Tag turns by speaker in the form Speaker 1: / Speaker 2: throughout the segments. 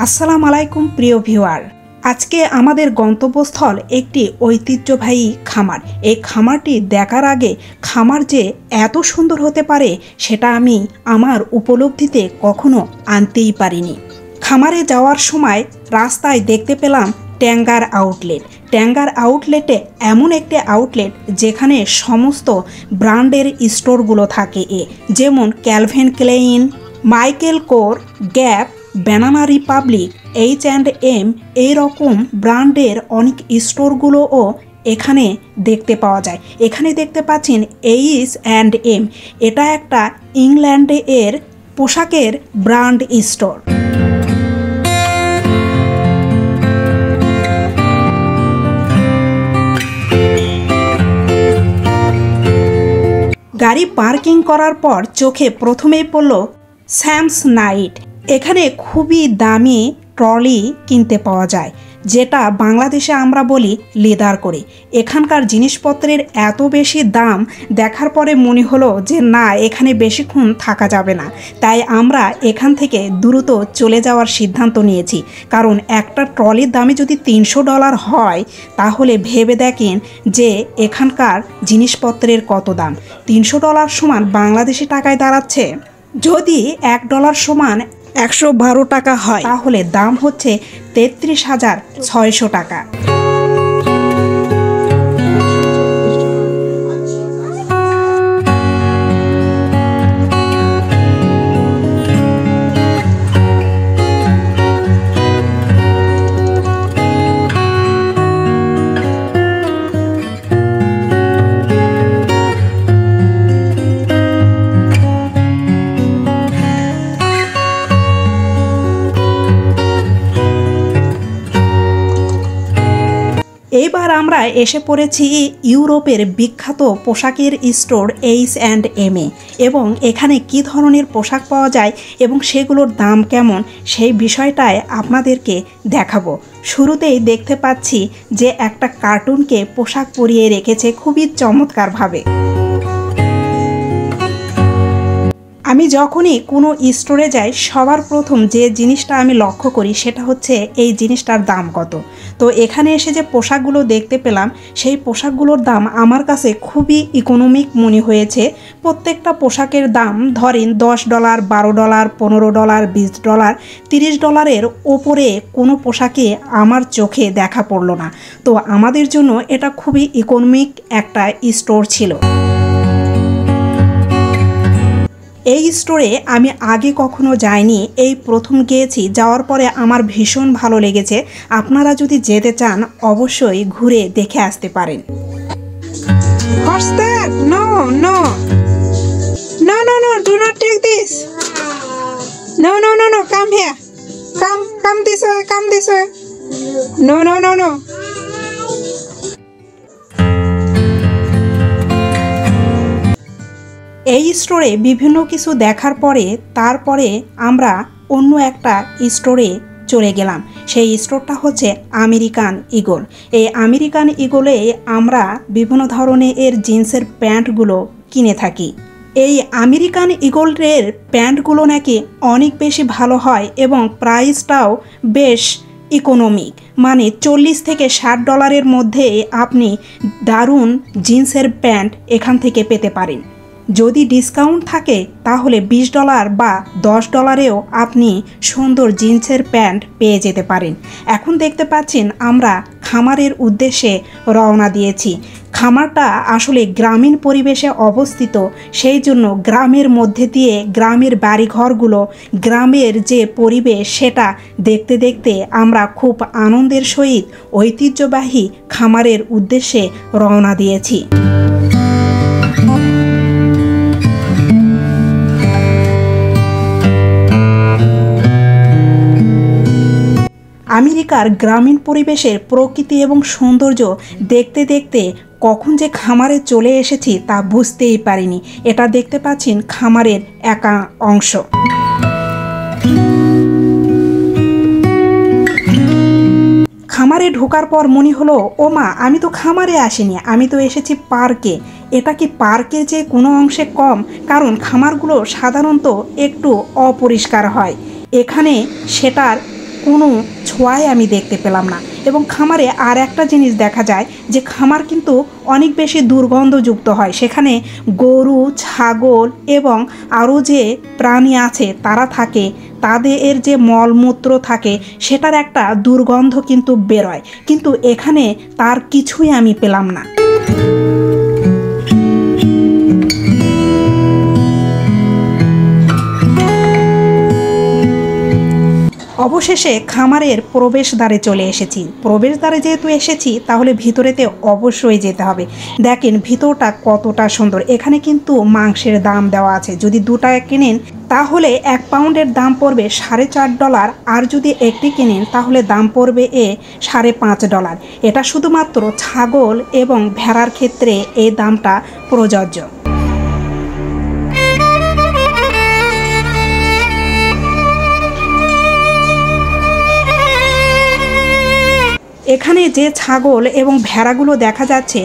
Speaker 1: আসসালামু আলাইকুম প্রিয় ভিউয়ার। আজকে আমাদের গন্তব্যস্থল একটি ঐতিহ্যবাহী খামার। এই খামারটি দেখার আগে খামার যে এত সুন্দর হতে পারে সেটা আমি আমার উপলব্ধিতে কখনো আনতেই পারিনি। খামারে যাওয়ার সময় রাস্তায় দেখতে পেলাম ট্যাঙ্গার আউটলেট। ট্যাঙ্গার আউটলেটে এমন একটি আউটলেট যেখানে সমস্ত ব্র্যান্ডের স্টোরগুলো থাকে, যেমন Calvin Klein, Michael Kors, Gap, Banana Republic, H&M, এইরকম ব্র্যান্ডের অনেক স্টোরগুলোও এখানে দেখতে পাওয়া যায়। এখানে দেখতে পাচ্ছেন H&M, এটা একটা ইংল্যান্ডের পোশাকের ব্র্যান্ড স্টোর। গাড়ি পার্কিং করার পর চোখে প্রথমেই পড়ল স্যামস নাইট। এখানে খুবই দামি ট্রলি কিনতে পাওয়া যায়, যেটা বাংলাদেশে আমরা বলি লেদার করে। এখানকার জিনিসপত্রের এত বেশি দাম দেখার পরে মনে হলো যে না, এখানে বেশিক্ষণ থাকা যাবে না। তাই আমরা এখান থেকে দ্রুত চলে যাওয়ার সিদ্ধান্ত নিয়েছি, কারণ একটা ট্রলির দামে যদি $300 হয় তাহলে ভেবে দেখেন যে এখানকার জিনিসপত্রের কত দাম। $300 সমান বাংলাদেশি টাকায় দাঁড়াচ্ছে, যদি $1 সমান 112 টাকা হয় তাহলে দাম হচ্ছে 33,600 টাকা। এইবার আমরা এসে পড়েছি ইউরোপের বিখ্যাত পোশাকের স্টোর H&M এ, এবং এখানে কি ধরনের পোশাক পাওয়া যায় এবং সেগুলোর দাম কেমন সেই বিষয়টাই আপনাদেরকে দেখাবো। শুরুতেই দেখতে পাচ্ছি যে একটা কার্টুনকে পোশাক পরিয়ে রেখেছে খুবই চমৎকারভাবে। আমি যখনই কোনো স্টোরে যাই সবার প্রথম যে জিনিসটা আমি লক্ষ্য করি সেটা হচ্ছে এই জিনিসটার দাম কত। তো এখানে এসে যে পোশাকগুলো দেখতে পেলাম সেই পোশাকগুলোর দাম আমার কাছে খুবই ইকোনমিক মনে হয়েছে। প্রত্যেকটা পোশাকের দাম ধরেন $10, $12, $15, $20, $30 ওপরে কোনো পোশাকে আমার চোখে দেখা পড়ল না। তো আমাদের জন্য এটা খুবই ইকোনমিক একটা স্টোর ছিল। এই স্টোরে আমি আগে কখনো যাইনি, এই প্রথম গিয়েছি। যাওয়ার পরে আমার ভীষণ ভালো লেগেছে। আপনারা যদি যেতে চান অবশ্যই ঘুরে দেখে আসতে পারেন।
Speaker 2: What's that? No, no. No, no, no, do not take this. No, no, no, no, come here. Come this way, come this way. No, no, no, no.
Speaker 1: এই স্টোরে বিভিন্ন কিছু দেখার পরে তারপরে আমরা অন্য একটা স্টোরে চলে গেলাম। সেই স্টোরটা হচ্ছে আমেরিকান ইগল। এই আমেরিকান ইগলে আমরা বিভিন্ন ধরনের জিন্সের প্যান্টগুলো কিনে থাকি। এই আমেরিকান ইগলের প্যান্টগুলো নাকি অনেক বেশি ভালো হয় এবং প্রাইসটাও বেশ ইকোনমিক, মানে $40 থেকে $60 মধ্যে আপনি দারুণ জিন্সের প্যান্ট এখান থেকে পেতে পারেন। যদি ডিসকাউন্ট থাকে তাহলে $20 বা $10 আপনি সুন্দর জিন্সের প্যান্ট পেয়ে যেতে পারেন। এখন দেখতে পাচ্ছেন আমরা খামারের উদ্দেশ্যে রওনা দিয়েছি। খামারটা আসলে গ্রামীণ পরিবেশে অবস্থিত, সেই জন্য গ্রামের মধ্যে দিয়ে গ্রামের বাড়িঘরগুলো, গ্রামের যে পরিবেশ সেটা দেখতে দেখতে আমরা খুব আনন্দের সহিত ঐতিহ্যবাহী খামারের উদ্দেশ্যে রওনা দিয়েছি। আমেরিকার গ্রামীণ পরিবেশের প্রকৃতি এবং সৌন্দর্য দেখতে দেখতে কখন যে খামারে চলে এসেছি তা বুঝতেই পারিনি। এটা দেখতে পাচ্ছেন খামারের একা অংশ। খামারে ঢোকার পর মনে হলো ও মা, আমি তো খামারে আসিনি, আমি তো এসেছি পার্কে। এটা কি পার্কের যে কোনো অংশে কম? কারণ খামারগুলো সাধারণত একটু অপরিষ্কার হয়, এখানে সেটার কোনো ছোঁয়াই আমি দেখতে পেলাম না। এবং খামারে আর একটা জিনিস দেখা যায় যে খামার কিন্তু অনেক বেশি দুর্গন্ধযুক্ত হয়। সেখানে গরু, ছাগল এবং আরও যে প্রাণী আছে তারা থাকে, তাদের যে মলমূত্র থাকে সেটার একটা দুর্গন্ধ কিন্তু বেরোয়, কিন্তু এখানে তার কিছুই আমি পেলাম না। অবশেষে খামারের প্রবেশদ্বারে চলে এসেছি। প্রবেশদ্বারে যেহেতু এসেছি তাহলে ভিতরেতে অবশ্যই যেতে হবে। দেখেন ভিতরটা কতটা সুন্দর। এখানে কিন্তু মাংসের দাম দেওয়া আছে। যদি 2 টাকা কেনেন তাহলে 1 পাউন্ডের দাম পড়বে $4.5, আর যদি একটি কেনেন তাহলে দাম পড়বে $5.5। এটা শুধুমাত্র ছাগল এবং ভেড়ার ক্ষেত্রে এই দামটা প্রযোজ্য। এখানে যে ছাগল এবং ভেড়াগুলো দেখা যাচ্ছে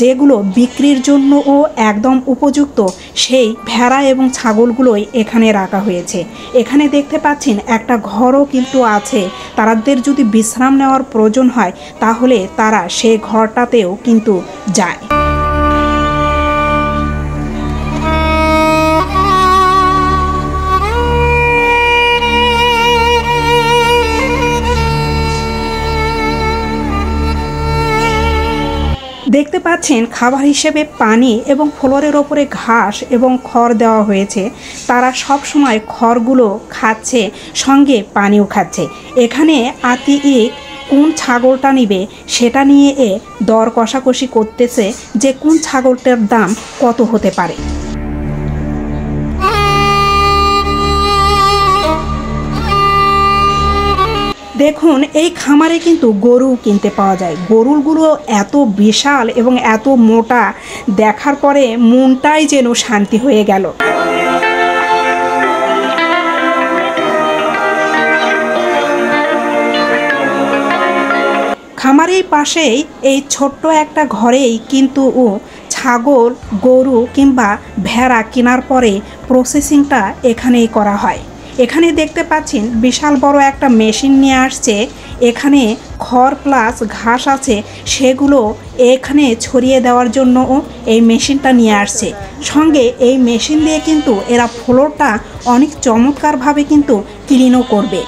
Speaker 1: যেগুলো বিক্রির জন্যও একদম উপযুক্ত, সেই ভেড়া এবং ছাগলগুলোই এখানে রাখা হয়েছে। এখানে দেখতে পাচ্ছেন একটা ঘরও কিন্তু আছে। তাদের যদি বিশ্রাম নেওয়ার প্রয়োজন হয় তাহলে তারা সেই ঘরটাতেও কিন্তু যায়। দেখতে পাচ্ছেন খাবার হিসেবে পানি এবং ফ্লোরের ওপরে ঘাস এবং খড় দেওয়া হয়েছে। তারা সব সময় খড়গুলো খাচ্ছে, সঙ্গে পানিও খাচ্ছে। এখানে আতিক কোন ছাগলটা নিবে সেটা নিয়ে দর কষাকষি করতেছে যে কোন ছাগলটার দাম কত হতে পারে। দেখুন এই খামারে কিন্তু গরু কিনতে পাওয়া যায়। গরুগুলো এত বিশাল এবং এত মোটা, দেখার পরে মনটাই যেন শান্তি হয়ে গেল। খামারের পাশেই এই ছোট্ট একটা ঘরেই কিন্তু ছাগল, গরু কিংবা ভেড়া কেনার পরে প্রসেসিংটা এখানেই করা হয়। এখানে দেখতে পাচ্ছেন বিশাল বড় একটা মেশিন নিয়ে আসছে। এখানে খড় প্লাস ঘাস আছে, সেগুলো এখানে ছড়িয়ে দেওয়ার জন্য এই মেশিনটা নিয়ে আসছে। সঙ্গে এই মেশিন দিয়ে কিন্তু এরা ফ্লোরটা অনেক চমৎকারভাবে কিন্তু ক্লিনও করবে।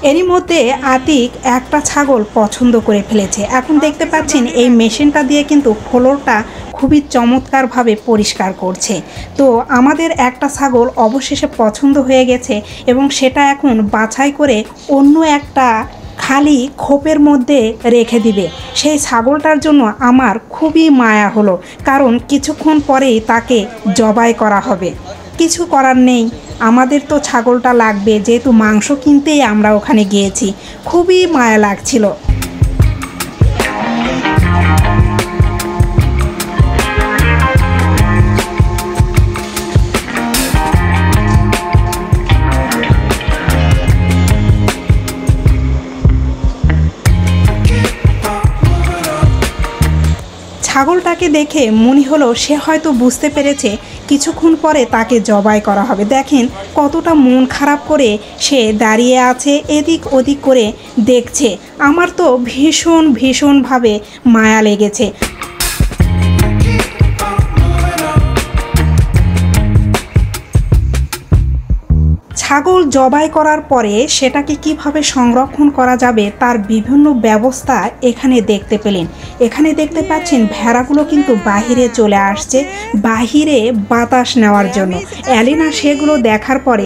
Speaker 1: এরই মধ্যে আতিক একটা ছাগল পছন্দ করে ফেলেছে। এখন দেখতে পাচ্ছেন এই মেশিনটা দিয়ে কিন্তু ফ্লোরটা খুবই চমৎকারভাবে পরিষ্কার করছে। তো আমাদের একটা ছাগল অবশেষে পছন্দ হয়ে গেছে এবং সেটা এখন বাছাই করে অন্য একটা খালি খোপের মধ্যে রেখে দিবে। সেই ছাগলটার জন্য আমার খুবই মায়া হলো, কারণ কিছুক্ষণ পরেই তাকে জবাই করা হবে। কিছু করার নেই, আমাদের তো ছাগলটা লাগবে, যেহেতু মাংস কিনতেই আমরা ওখানে গিয়েছি। খুবই মায়া লাগছিল। ছাগলটাকে দেখে মনে হলো সে হয়তো বুঝতে পেরেছে কিছুক্ষণ পরে তাকে জবাই করা হবে। দেখেন কতটা মন খারাপ করে সে দাঁড়িয়ে আছে, এদিক ওদিক করে দেখছে। আমার তো ভীষণভাবে মায়া লেগেছে। ছাগল জবাই করার পরে সেটাকে কিভাবে সংরক্ষণ করা যাবে তার বিভিন্ন ব্যবস্থা এখানে দেখতে পেলেন। এখানে দেখতে পাচ্ছেন ভেড়াগুলো কিন্তু বাহিরে চলে আসছে, বাহিরে বাতাস নেওয়ার জন্য। অ্যালিনা সেগুলো দেখার পরে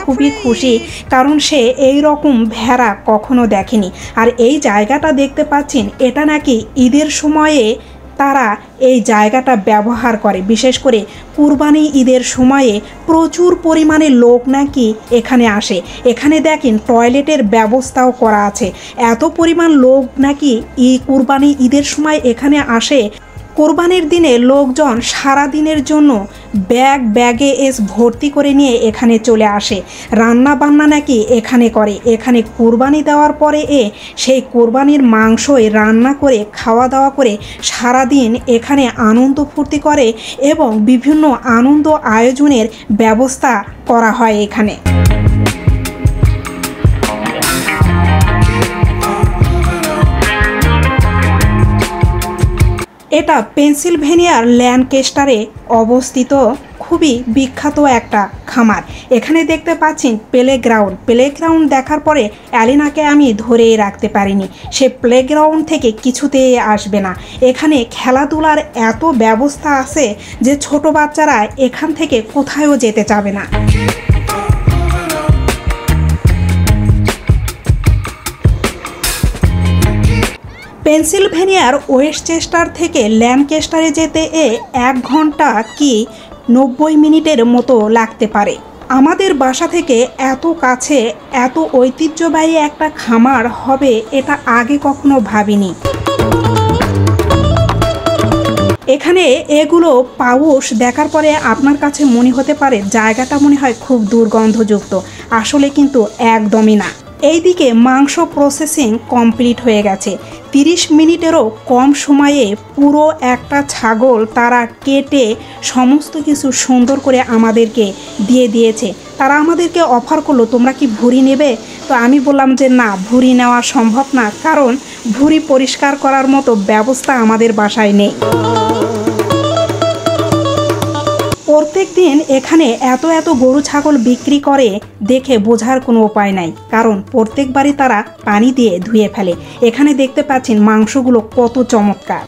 Speaker 1: খুবই খুশি, কারণ সে এই রকম ভেড়া কখনো দেখেনি। আর এই জায়গাটা দেখতে পাচ্ছেন, এটা নাকি ঈদের সময়ে তারা এই জায়গাটা ব্যবহার করে। বিশেষ করে কুরবানি ঈদের সময়ে প্রচুর পরিমাণে লোক নাকি এখানে আসে। এখানে দেখেন টয়লেটের ব্যবস্থাও করা আছে। এত পরিমাণ লোক নাকি কুরবানি ঈদের সময় এখানে আসে, কোরবানির দিনে লোকজন সারা দিনের জন্য ব্যাগে ভর্তি করে নিয়ে এখানে চলে আসে। রান্না বান্না নাকি এখানে করে। এখানে কোরবানি দেওয়ার পরে সেই কোরবানির মাংসই রান্না করে খাওয়া দাওয়া করে সারাদিন এখানে আনন্দ ফুর্তি করে এবং বিভিন্ন আনন্দ আয়োজনের ব্যবস্থা করা হয় এখানে। এটা পেনসিলভেনিয়ার ল্যানকেস্টারে অবস্থিত খুবই বিখ্যাত একটা খামার। এখানে দেখতে পাচ্ছেন প্লেগ্রাউন্ড দেখার পরে অ্যালিনাকে আমি ধরেই রাখতে পারিনি। সে প্লেগ্রাউন্ড থেকে কিছুতেই আসবে না। এখানে খেলাধুলার এত ব্যবস্থা আছে যে ছোট বাচ্চারা এখান থেকে কোথাও যেতে চাবে না। পেনসিলভেনিয়ার ওয়েস্টচেস্টার থেকে ল্যানকেস্টারে যেতে 1 ঘন্টা কি 90 মিনিটের মতো লাগতে পারে। আমাদের বাসা থেকে এত কাছে এত ঐতিহ্যবাহী একটা খামার হবে এটা আগে কখনো ভাবিনি। এখানে এগুলো পাউস দেখার পরে আপনার কাছে মনে হতে পারে জায়গাটা মনে হয় খুব দুর্গন্ধযুক্ত, আসলে কিন্তু একদমই না। এইদিকে মাংস প্রসেসিং কমপ্লিট হয়ে গেছে। 30 মিনিটেরও কম সময়ে পুরো একটা ছাগল তারা কেটে সমস্ত কিছু সুন্দর করে আমাদেরকে দিয়ে দিয়েছে। তারা আমাদেরকে অফার করলো তোমরা কি ভুঁড়ি নেবে? তো আমি বললাম যে না, ভুঁড়ি নেওয়া সম্ভব না, কারণ ভুঁড়ি পরিষ্কার করার মতো ব্যবস্থা আমাদের বাসায় নেই। প্রত্যেক দিন এখানে এত গরু ছাগল বিক্রি করে দেখে বোঝার কোনো উপায় নাই, কারণ প্রত্যেকবারই তারা পানি দিয়ে ধুয়ে ফেলে। এখানে দেখতে পাচ্ছেন মাংসগুলো কত চমৎকার।